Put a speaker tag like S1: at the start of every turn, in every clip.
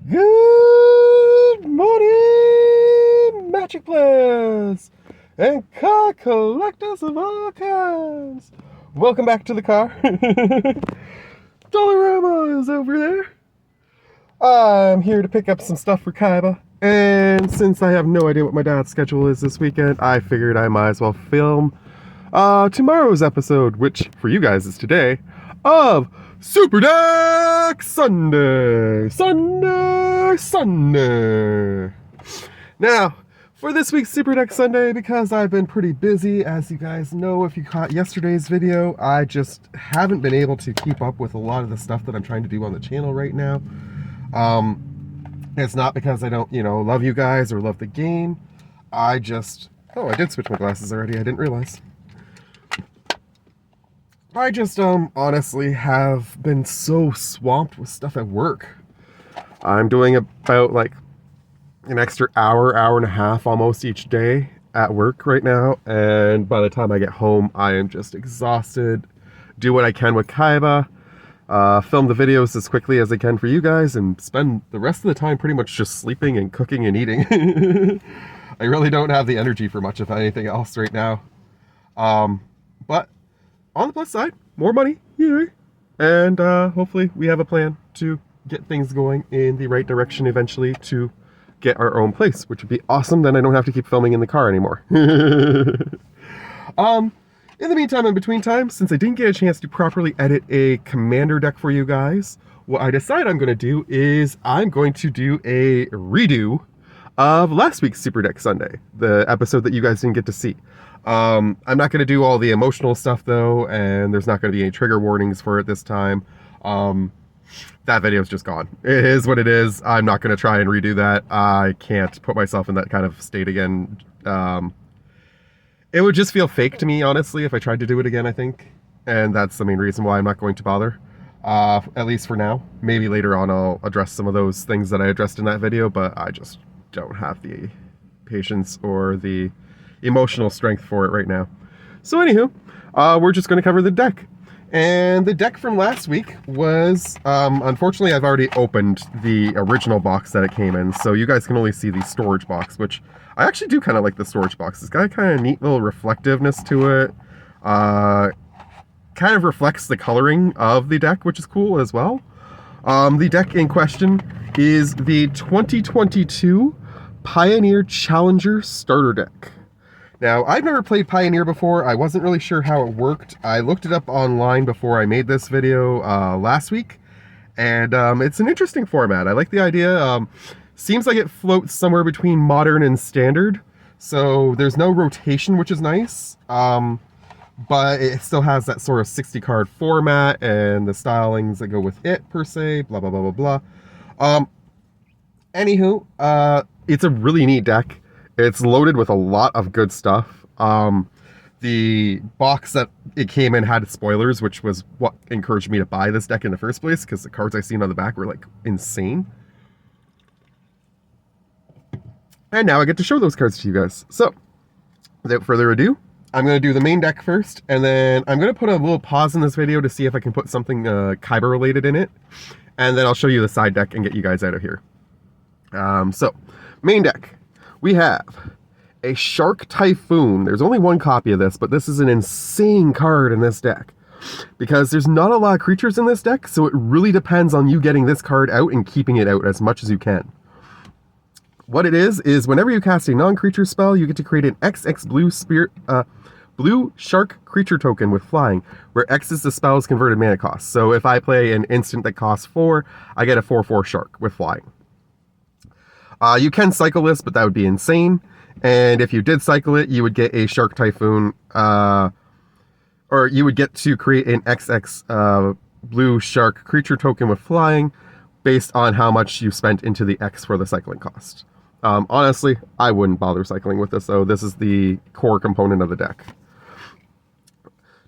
S1: Good morning, magic players and car collectors of all kinds. Welcome back to the car. Dollarama is over there. I'm here to pick up some stuff for Kaiba. And since I have no idea what my dad's schedule is this weekend, I figured I might as well film tomorrow's episode, which for you guys is today, of Super Deck Sunday. Now, for this week's Super Deck Sunday, because I've been pretty busy, as you guys know if you caught yesterday's video, I just haven't been able to keep up with a lot of the stuff that I'm trying to do on the channel right now. It's not because I don't, love you guys or love the game. I did switch my glasses already, I didn't realize. I just, honestly have been so swamped with stuff at work. I'm doing about, an extra hour and a half almost each day at work right now, and by the time I get home, I am just exhausted. Do what I can with Kaiba, film the videos as quickly as I can for you guys, and spend the rest of the time pretty much just sleeping and cooking and eating. I really don't have the energy for much of anything else right now. But on the plus side, more money, and hopefully we have a plan to get things going in the right direction eventually to get our own place, which would be awesome. Then I don't have to keep filming in the car anymore. In the meantime, in between time, since I didn't get a chance to properly edit a commander deck for you guys, what I decide I'm going to do is I'm going to do a redo of last week's Super Deck Sunday, the episode that you guys didn't get to see. I'm not going to do all the emotional stuff though, and there's not going to be any trigger warnings for it this time. That video's just gone. It is what it is. I'm not going to try and redo that. I can't put myself in that kind of state again. It would just feel fake to me, honestly, if I tried to do it again, I think. And that's the main reason why I'm not going to bother. At least for now. Maybe later on I'll address some of those things that I addressed in that video, but I just don't have the patience or the emotional strength for it right now. So anywho, we're just going to cover the deck. And the deck from last week was, unfortunately I've already opened the original box that it came in, so you guys can only see the storage box, which I actually do kind of like the storage box. It's got a kind of neat little reflectiveness to it. Kind of reflects the coloring of the deck, which is cool as well. The deck in question is the 2022 Pioneer Challenger starter deck. Now, I've never played Pioneer before. I wasn't really sure how it worked. I looked it up online before I made this video last week, and it's an interesting format. I like the idea. Seems like it floats somewhere between modern and standard, so there's no rotation, which is nice, but it still has that sort of 60-card format and the stylings that go with it, per se, blah, blah, blah, blah, blah. Anywho, it's a really neat deck. It's loaded with a lot of good stuff. The box that it came in had spoilers, which was what encouraged me to buy this deck in the first place, because the cards I seen on the back were, insane. And now I get to show those cards to you guys. So, without further ado, I'm going to do the main deck first, and then I'm going to put a little pause in this video to see if I can put something Kaiba related in it, and then I'll show you the side deck and get you guys out of here. So, main deck. We have a Shark Typhoon. There's only one copy of this, but this is an insane card in this deck, because there's not a lot of creatures in this deck, so it really depends on you getting this card out and keeping it out as much as you can. What it is whenever you cast a non-creature spell, you get to create an XX blue shark creature token with flying, where X is the spell's converted mana cost. So if I play an instant that costs 4, I get a 4/4 shark with flying. You can cycle this, but that would be insane. And if you did cycle it, you would get a Shark Typhoon, or you would get to create an XX blue shark creature token with flying based on how much you spent into the X for the cycling cost. Honestly, I wouldn't bother cycling with this, though. This is the core component of the deck.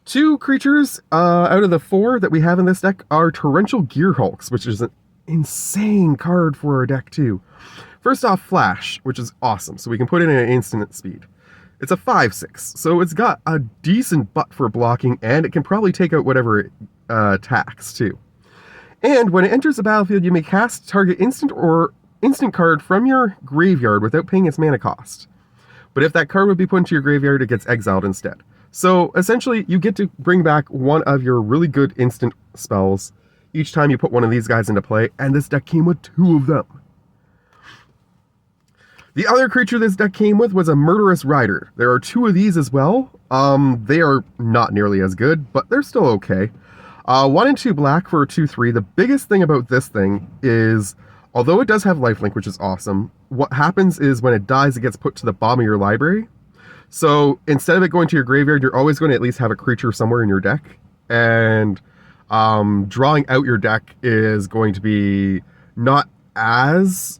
S1: 2 creatures out of the 4 that we have in this deck are Torrential Gearhulks, which is an insane card for our deck, too. First off, Flash, which is awesome, so we can put it in an instant speed. It's a 5/6, so it's got a decent butt for blocking, and it can probably take out whatever it attacks, too. And when it enters the battlefield, you may cast target instant card from your graveyard without paying its mana cost. But if that card would be put into your graveyard, it gets exiled instead. So essentially, you get to bring back one of your really good instant spells each time you put one of these guys into play, and this deck came with 2 of them. The other creature this deck came with was a Murderous Rider. There are 2 of these as well. They are not nearly as good, but they're still okay. 1 and 2 black for a 2/3. The biggest thing about this thing is, although it does have lifelink, which is awesome, what happens is when it dies, it gets put to the bottom of your library. So instead of it going to your graveyard, you're always going to at least have a creature somewhere in your deck. And drawing out your deck is going to be not as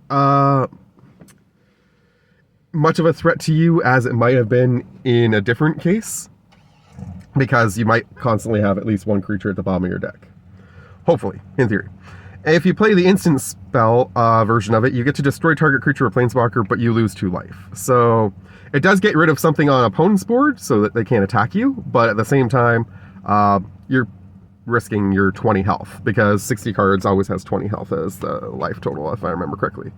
S1: much of a threat to you as it might have been in a different case, because you might constantly have at least one creature at the bottom of your deck. Hopefully, in theory. If you play the instant spell version of it, you get to destroy target creature or planeswalker, but you lose 2 life. So it does get rid of something on opponent's board so that they can't attack you, but at the same time, you're risking your 20 health, because 60 cards always has 20 health as the life total, if I remember correctly.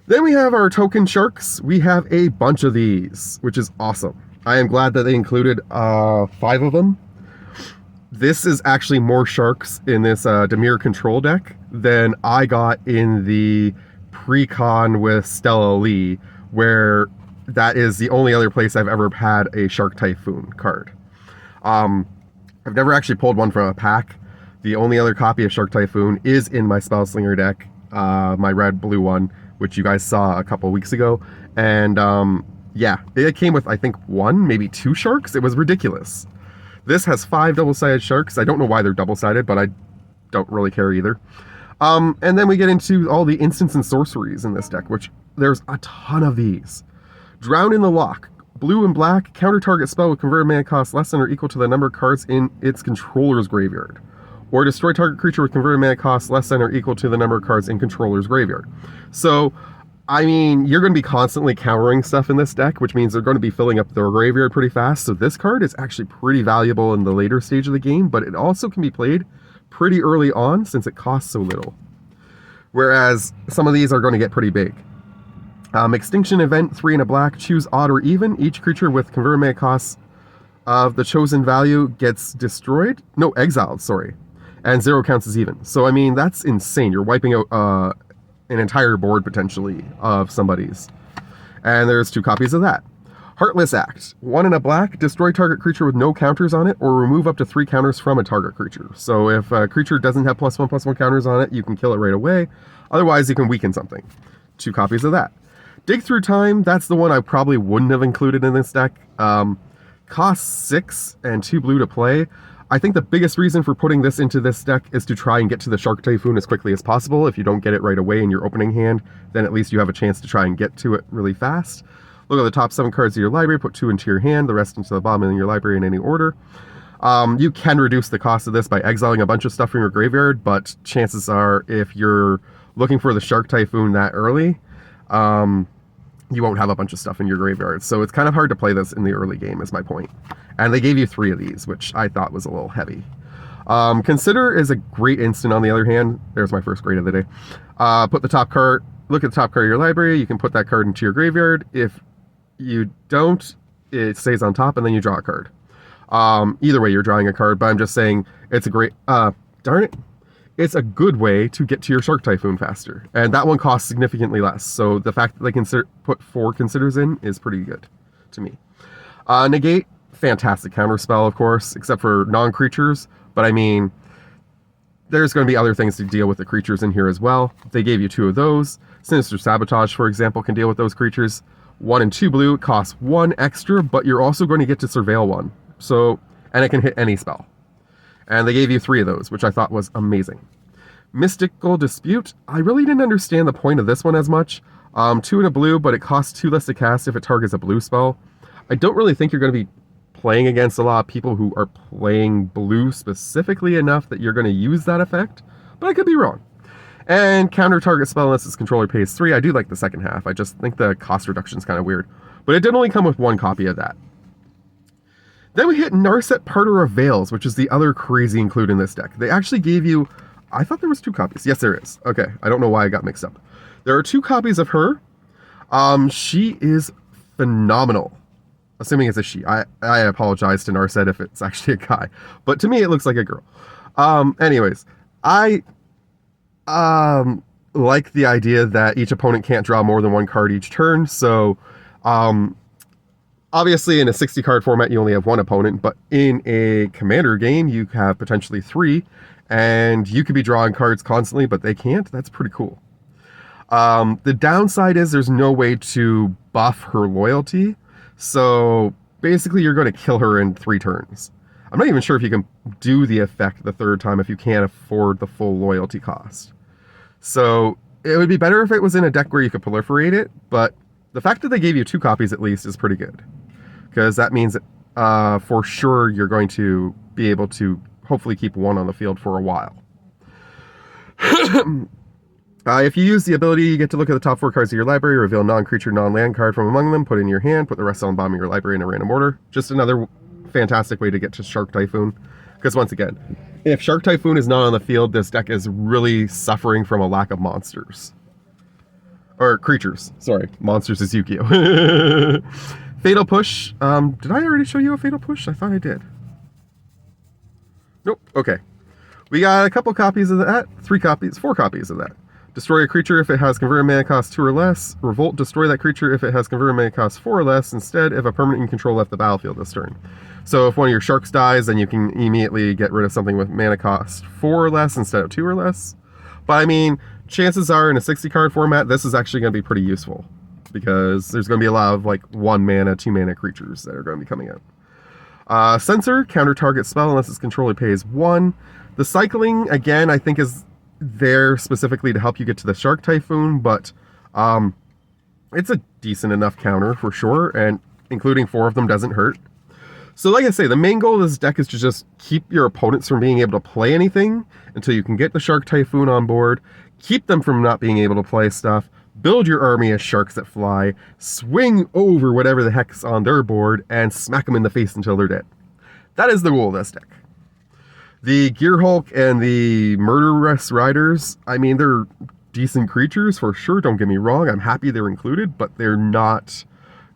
S1: Then we have our token sharks. We have a bunch of these, which is awesome. I am glad that they included 5 of them. This is actually more sharks in this Dimir Control deck than I got in the pre-con with Stella Lee, where that is the only other place I've ever had a Shark Typhoon card. I've never actually pulled one from a pack. The only other copy of Shark Typhoon is in my Spellslinger deck, my red-blue one, which you guys saw a couple weeks ago. And yeah, it came with, I think, 1, maybe 2 sharks. It was ridiculous. This has 5 double-sided sharks. I don't know why they're double-sided, but I don't really care either. And then we get into all the instants and sorceries in this deck, which there's a ton of these. Drown in the Loch. Blue and black, counter target spell with converted mana cost less than or equal to the number of cards in its controller's graveyard. Or destroy target creature with converted mana cost less than or equal to the number of cards in controller's graveyard. So, I mean, you're going to be constantly countering stuff in this deck, which means they're going to be filling up their graveyard pretty fast. So this card is actually pretty valuable in the later stage of the game, but it also can be played pretty early on since it costs so little. Whereas some of these are going to get pretty big. Extinction event, 3 and a black, choose odd or even. Each creature with converted mana costs of the chosen value gets destroyed. No, exiled, sorry. And 0 counts as even. So, I mean, that's insane. You're wiping out an entire board, potentially, of somebody's. And there's 2 copies of that. Heartless Act. 1 and a black, destroy target creature with no counters on it, or remove up to 3 counters from a target creature. So if a creature doesn't have +1/+1 counters on it, you can kill it right away. Otherwise, you can weaken something. 2 copies of that. Dig Through Time, that's the one I probably wouldn't have included in this deck. Costs 6 and 2 blue to play. I think the biggest reason for putting this into this deck is to try and get to the Shark Typhoon as quickly as possible. If you don't get it right away in your opening hand, then at least you have a chance to try and get to it really fast. Look at the top 7 cards of your library, put 2 into your hand, the rest into the bottom of your library in any order. You can reduce the cost of this by exiling a bunch of stuff from your graveyard, but chances are, if you're looking for the Shark Typhoon that early, you won't have a bunch of stuff in your graveyard. So it's kind of hard to play this in the early game, is my point. And they gave you 3 of these, which I thought was a little heavy. Consider is a great instant, on the other hand. There's my first grade of the day. Put the top card, look at the top card of your library. You can put that card into your graveyard. If you don't, it stays on top, and then you draw a card. Either way, you're drawing a card, but I'm just saying it's a great... darn it. It's a good way to get to your Shark Typhoon faster. And that one costs significantly less. So the fact that they can put 4 considers in is pretty good to me. Negate, fantastic counterspell, of course, except for non-creatures. But I mean, there's going to be other things to deal with the creatures in here as well. They gave you 2 of those. Sinister Sabotage, for example, can deal with those creatures. 1 and 2 blue, it costs 1 extra, but you're also going to get to Surveil 1. So, and it can hit any spell. And they gave you 3 of those, which I thought was amazing. Mystical Dispute. I really didn't understand the point of this one as much. 2 and a blue, but it costs 2 less to cast if it targets a blue spell. I don't really think you're going to be playing against a lot of people who are playing blue specifically enough that you're going to use that effect, but I could be wrong. And counter target spell unless its controller pays 3. I do like the second half. I just think the cost reduction is kind of weird. But it did only come with 1 copy of that. Then we hit Narset Parter of Veils, which is the other crazy include in this deck. They actually gave you I thought there was 2 copies. Yes, there is. Okay, I don't know why I got mixed up. There are 2 copies of her. She is phenomenal. Assuming it's a she. I apologize to Narset if it's actually a guy. But to me, it looks like a girl. Anyways, I like the idea that each opponent can't draw more than 1 card each turn. So, obviously, in a 60 card format, you only have 1 opponent. But in a commander game, you have potentially 3. And you could be drawing cards constantly, but they can't. That's pretty cool. The downside is there's no way to buff her loyalty. So basically you're going to kill her in 3 turns. I'm not even sure if you can do the effect the 3rd time if you can't afford the full loyalty cost. So it would be better if it was in a deck where you could proliferate it, but the fact that they gave you 2 copies at least is pretty good. Because that means that, for sure you're going to be able to hopefully keep 1 on the field for a while. If you use the ability, you get to look at the top 4 cards of your library, reveal a non-creature, non-land card from among them, put it in your hand, put the rest on the bottom of your library in a random order. Just another fantastic way to get to Shark Typhoon. Because once again, if Shark Typhoon is not on the field, this deck is really suffering from a lack of monsters. Or creatures. Sorry, monsters is Yu-Gi-Oh! Fatal Push. Did I already show you a Fatal Push? I thought I did. Nope. Okay. We got a couple copies of that. 4 copies of that. Destroy a creature if it has converted mana cost 2 or less. Revolt, destroy that creature if it has converted mana cost 4 or less. Instead, if a permanent you control left the battlefield this turn. So if one of your sharks dies, then you can immediately get rid of something with mana cost 4 or less instead of 2 or less. But I mean, chances are in a 60 card format, this is actually going to be pretty useful. Because there's going to be a lot of like 1 mana, 2 mana creatures that are going to be coming out. Censor, counter target spell unless its controller pays 1. The cycling, again, I think is there specifically to help you get to the Shark Typhoon, but it's a decent enough counter for sure, and including 4 of them doesn't hurt. So like I say, the main goal of this deck is to just keep your opponents from being able to play anything until you can get the Shark Typhoon on board, keep them from not being able to play stuff, build your army of sharks that fly, swing over whatever the heck's on their board, and smack them in the face until they're dead. That is the goal of this deck. The Gear Hulk and the Murderous Riders, I mean, they're decent creatures for sure, don't get me wrong. I'm happy they're included, but they're not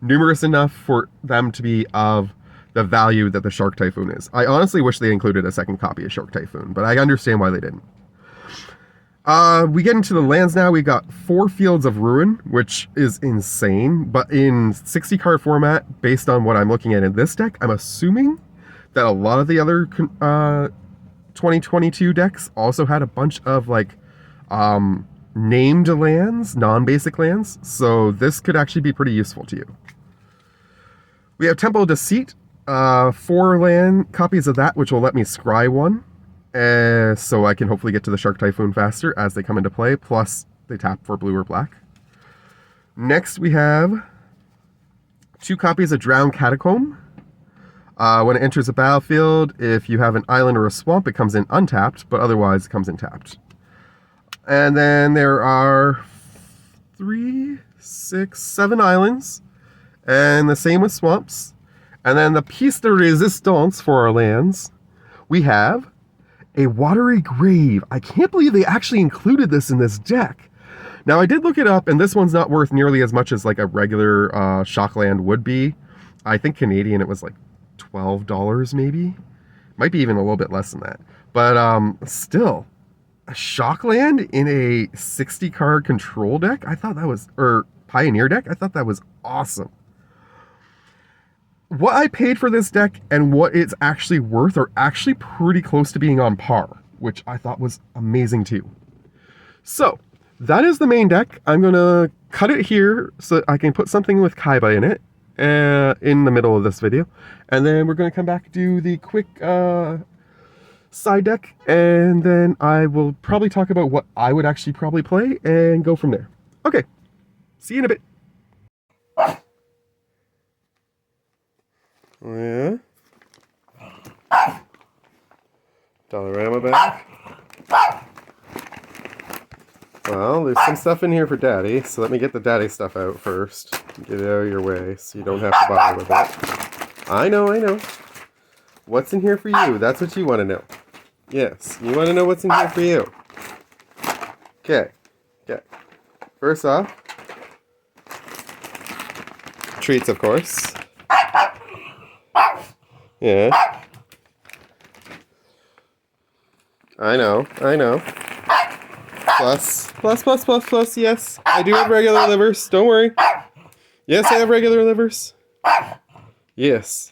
S1: numerous enough for them to be of the value that the Shark Typhoon is. I honestly wish they included a 2nd copy of Shark Typhoon, but I understand why they didn't. We get into the lands now. We got 4 Fields of Ruin, which is insane, but in 60 card format, based on what I'm looking at in this deck, I'm assuming that a lot of the other 2022 decks also had a bunch of like named lands, non-basic lands, so this could actually be pretty useful to you. We have Temple of Deceit, 4 land copies of that, which will let me scry 1, so I can hopefully get to the Shark Typhoon faster as they come into play, plus they tap for blue or black. Next we have 2 copies of Drowned Catacomb. When it enters a battlefield, if you have an island or a swamp, it comes in untapped, but otherwise it comes in tapped. And then there are 3, 6, 7 islands, and the same with swamps. And then the piece de resistance for our lands, we have a Watery Grave. I can't believe they actually included this in this deck. Now, I did look it up, and this one's not worth nearly as much as like a regular Shockland would be. I think Canadian it was like $12 maybe. Might be even a little bit less than that. But still, a Shockland in a 60 card control deck? I thought that was, or Pioneer deck? I thought that was awesome. What I paid for this deck and what it's actually worth are actually pretty close to being on par, which I thought was amazing too. So, that is the main deck. I'm going to cut it here so that I can put something with Kaiba in it in the middle of this video. And then we're going to come back, do the quick side deck, and then I will probably talk about what I would actually probably play and go from there. Okay, see you in a bit. Yeah. Dollarama bag. Well, there's some stuff in here for Daddy, so let me get the Daddy stuff out first. Get it out of your way so you don't have to bother with it. I know. What's in here for you? That's what you want to know. Yes, you want to know what's in here for you. Okay. Okay. First off, treats, of course. Yeah. I know. I know. Plus. Yes. I do have regular livers. Don't worry. Yes, I have regular livers. Yes.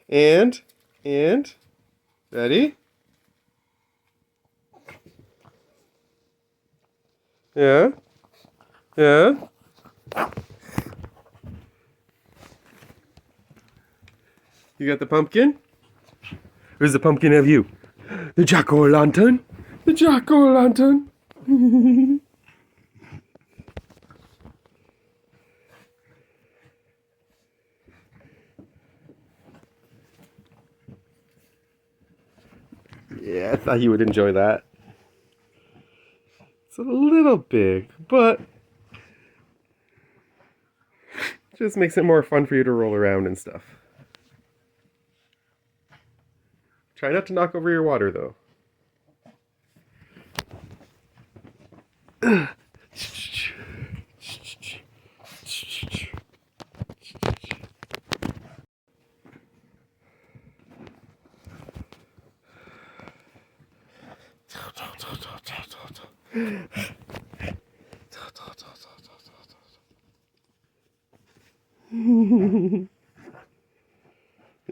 S1: And, ready? Yeah. Yeah. You got the pumpkin? Where's the pumpkin have you? The jack-o'-lantern? The jack-o'-lantern? Yeah, I thought you would enjoy that. It's a little big, but just makes it more fun for you to roll around and stuff. Try not to knock over your water, though.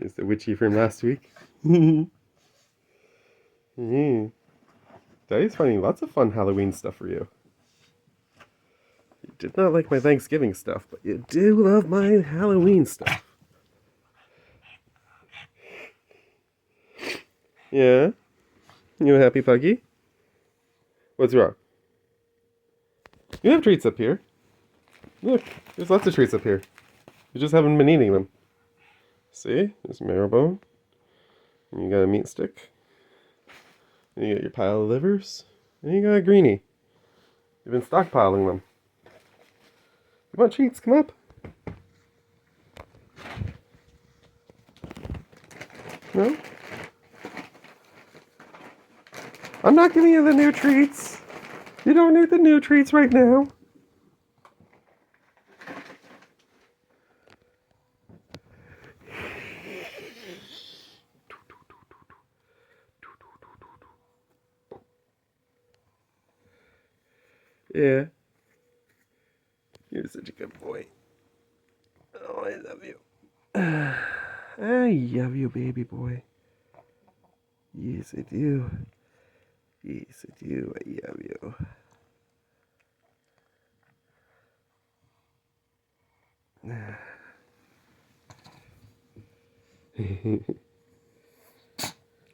S1: Here's the witchy from last week. Daddy's finding lots of fun Halloween stuff for you. You did not like my Thanksgiving stuff, but you do love my Halloween stuff. Yeah? You a happy puggy? What's wrong? You have treats up here. Look, there's lots of treats up here. You just haven't been eating them. See? There's marrowbone. And you got a meat stick. And you got your pile of livers. And you got a greenie. You've been stockpiling them. You want treats? Come up. No? I'm not giving you the new treats. You don't need the new treats right now. Yeah. You're such a good boy. Oh, I love you. I love you, baby boy. Yes, I do. Yes, I do. I love you.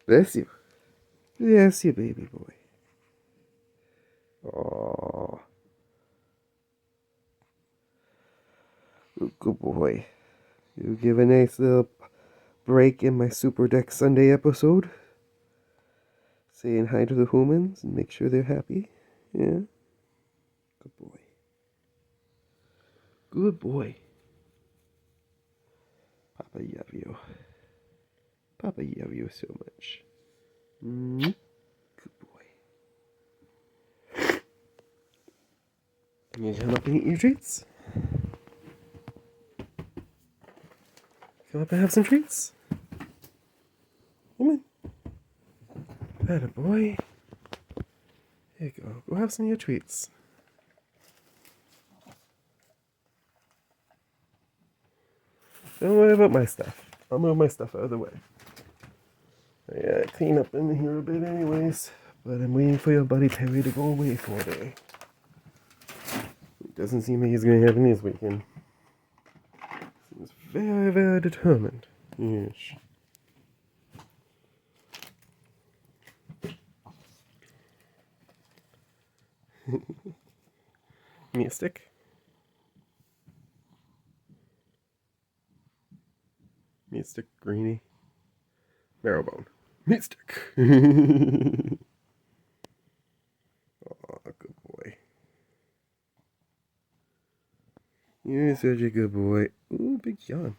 S1: Bless you. Bless you, baby boy. Oh, good boy. You give a nice little break in my Super Deck Sunday episode. Saying hi to the humans and make sure they're happy. Yeah. Good boy. Good boy. Papa love you. Papa love you so much. Mm-hmm. Good boy. You come up and eat your treats? Come up and have some treats? Come on. Atta boy. Here you go. Go have some of your treats. Don't worry about my stuff. I'll move my stuff out of the way. I gotta clean up in here a bit anyways. But I'm waiting for your buddy Perry to go away for a day. It doesn't seem like he's gonna have any this weekend. Seems very, very determined. Yes. Meat stick. Meat stick, greenie. Marrowbone. Meat stick. Oh, good boy. You're such a good boy. Ooh, big yawn.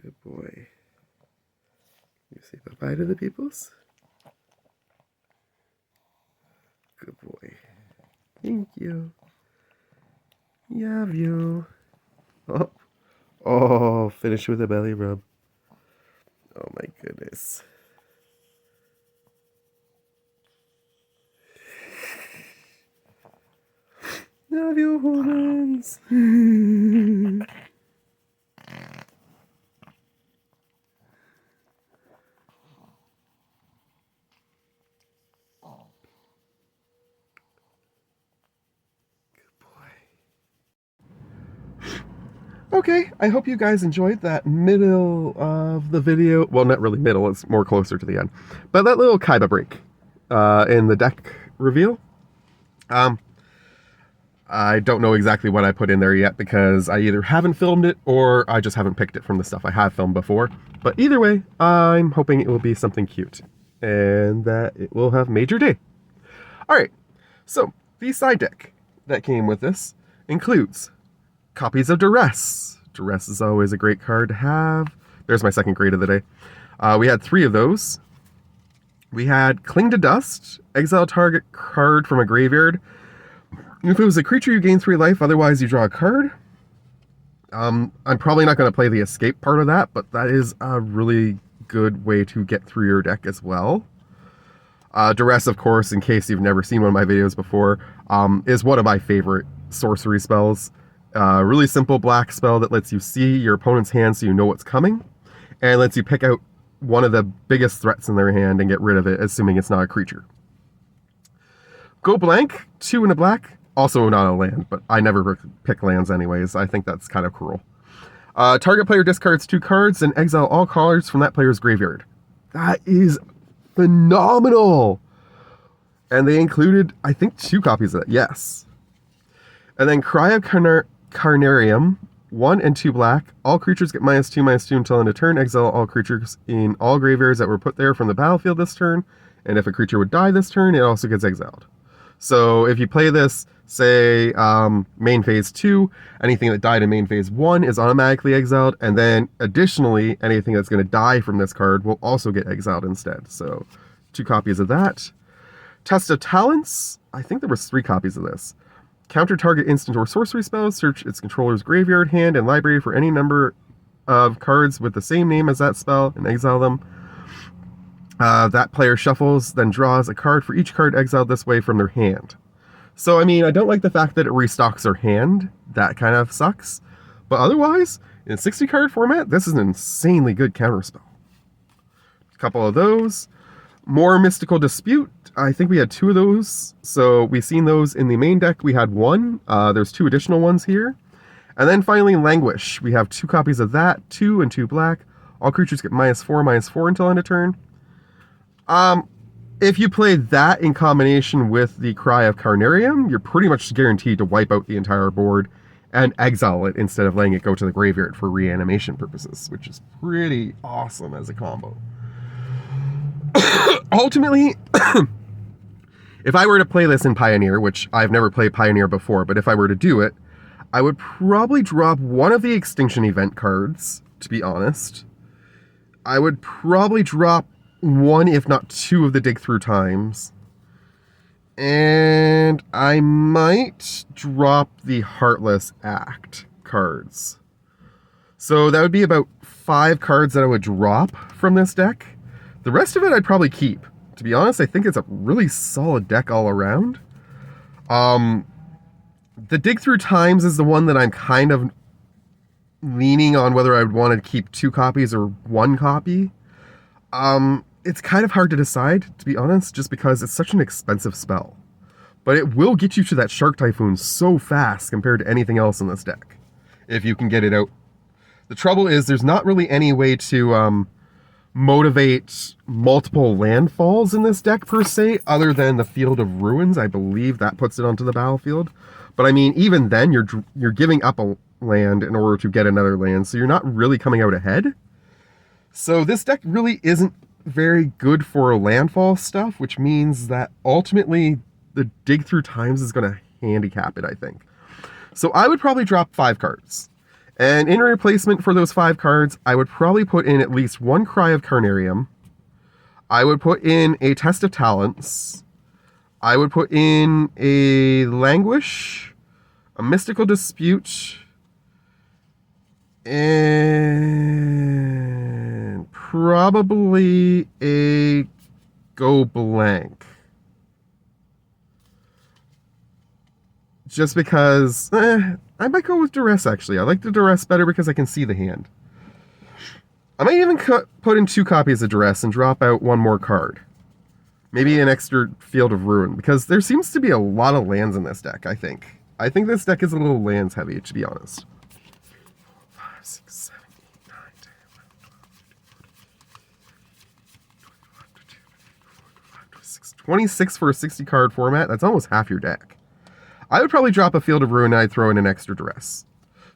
S1: Good boy. You say bye-bye to the peoples? Good boy. Thank you. Love you. Oh, oh, finish with a belly rub. Oh my goodness. Love you, humans. Okay, I hope you guys enjoyed that middle of the video. Well, not really middle, it's more closer to the end. But that little Kaiba break in the deck reveal. I don't know exactly what I put in there yet because I either haven't filmed it or I just haven't picked it from the stuff I have filmed before. But either way, I'm hoping it will be something cute and that it will have made your day. Alright, so the side deck that came with this includes copies of Duress. Duress is always a great card to have. There's my second grade of the day. We had 3 of those. We had Cling to Dust, exile target card from a graveyard. If it was a creature, you gain 3 life, otherwise you draw a card. I'm probably not going to play the escape part of that, but that is a really good way to get through your deck as well. Duress, of course, in case you've never seen one of my videos before, is one of my favorite sorcery spells. Really simple black spell that lets you see your opponent's hand so you know what's coming, and lets you pick out one of the biggest threats in their hand and get rid of it, assuming it's not a creature. Go blank, 2 and a black, also not a land, but I never pick lands anyways. I think that's kind of cruel. Target player discards 2 cards and exile all cards from that player's graveyard. That is phenomenal! And they included, I think, 2 copies of that, yes. And then Cry of Carnarium, 1 and 2 black. All creatures get -2/-2 until end of turn. Exile all creatures in all graveyards that were put there from the battlefield this turn. And if a creature would die this turn, it also gets exiled. So if you play this, say, main phase 2, anything that died in main phase 1 is automatically exiled. And then additionally, anything that's going to die from this card will also get exiled instead. So 2 copies of that. Test of Talents. I think there was 3 copies of this. Counter target instant or sorcery spells, search its controller's graveyard, hand, and library for any number of cards with the same name as that spell and exile them. That player shuffles, then draws a card for each card exiled this way from their hand. So, I mean, I don't like the fact that it restocks their hand. That kind of sucks. But otherwise, in 60 card format, this is an insanely good counterspell. A couple of those. More Mystical Dispute. I think we had 2 of those. So we've seen those in the main deck. We had 1. There's 2 additional ones here. And then finally Languish. We have 2 copies of that. 2 and 2 black. All creatures get -4/-4 until end of turn. If you play that in combination with the Cry of Carnarium, you're pretty much guaranteed to wipe out the entire board and exile it instead of letting it go to the graveyard for reanimation purposes, which is pretty awesome as a combo. Ultimately, if I were to play this in Pioneer, which I've never played Pioneer before, but if I were to do it, I would probably drop one of the Extinction Event cards, to be honest. I would probably drop 1, if not 2 of the Dig Through Times. And I might drop the Heartless Act cards. So that would be about 5 cards that I would drop from this deck. The rest of it I'd probably keep. To be honest, I think it's a really solid deck all around. The Dig Through Times is the one that I'm kind of leaning on whether I would want to keep 2 copies or 1 copy. It's kind of hard to decide, to be honest, just because it's such an expensive spell. But it will get you to that Shark Typhoon so fast compared to anything else in this deck, if you can get it out. The trouble is there's not really any way to motivate multiple landfalls in this deck per se, other than the Field of Ruins. I believe that puts it onto the battlefield. But I mean, even then, you're giving up a land in order to get another land, so you're not really coming out ahead. So this deck really isn't very good for landfall stuff, which means that ultimately the Dig Through Times is going to handicap it, I think. So I would probably drop 5 cards. And in replacement for those 5 cards, I would probably put in at least 1 Cry of Carnarium. I would put in a Test of Talents. I would put in a Languish, a Mystical Dispute, and probably a Go Blank. Just because, I might go with Duress actually. I like the Duress better because I can see the hand. I might even put in 2 copies of Duress and drop out 1 more card. Maybe an extra Field of Ruin, because there seems to be a lot of lands in this deck, I think. I think this deck is a little lands heavy, to be honest. 5, 6, 7, 8, 9, 10, 11, 12, 26 for a 60 card format. That's almost half your deck. I would probably drop a Field of Ruin and I'd throw in an extra Duress.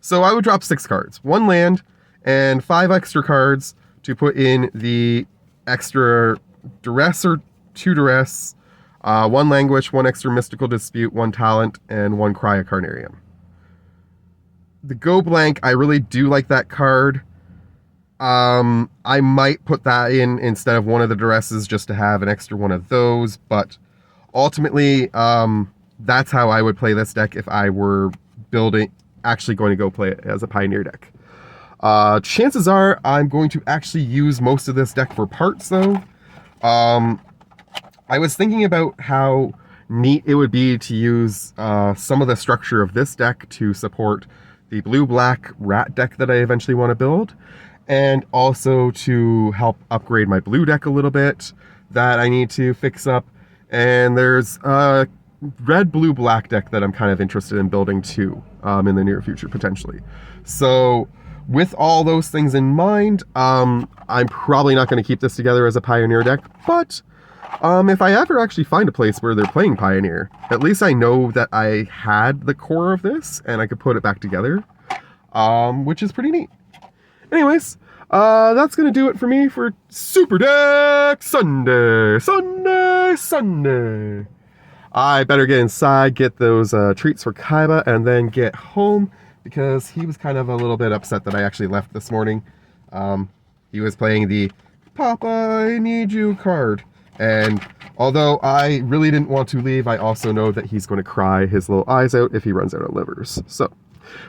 S1: So I would drop 6 cards, 1 land, and 5 extra cards to put in the extra Duress or 2 Duress, 1 Languish, 1 extra Mystical Dispute, 1 Talent, and 1 Cry of Carnarium. The Go Blank, I really do like that card. I might put that in instead of one of the Duresses just to have an extra one of those, but ultimately, that's how I would play this deck if I were actually going to go play it as a Pioneer deck. Chances are I'm going to actually use most of this deck for parts though. I was thinking about how neat it would be to use some of the structure of this deck to support the blue-black rat deck that I eventually want to build, and also to help upgrade my blue deck a little bit that I need to fix up. And there's a red, blue, black deck that I'm kind of interested in building too in the near future, potentially. So with all those things in mind, I'm probably not going to keep this together as a Pioneer deck, but if I ever actually find a place where they're playing Pioneer, at least I know that I had the core of this and I could put it back together, which is pretty neat. Anyways, that's going to do it for me for Super Deck Sunday. I better get inside, get those treats for Kaiba, and then get home, because he was kind of a little bit upset that I actually left this morning. He was playing the Papa, I Need You card. And although I really didn't want to leave, I also know that he's going to cry his little eyes out if he runs out of livers. So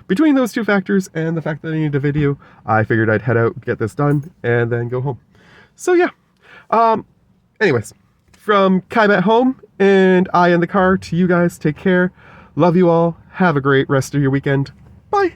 S1: between those 2 factors and the fact that I needed a video, I figured I'd head out, get this done, and then go home. So yeah. Anyways, from Kaiba at home and I in the car to you guys, take care. Love you all. Have a great rest of your weekend. Bye.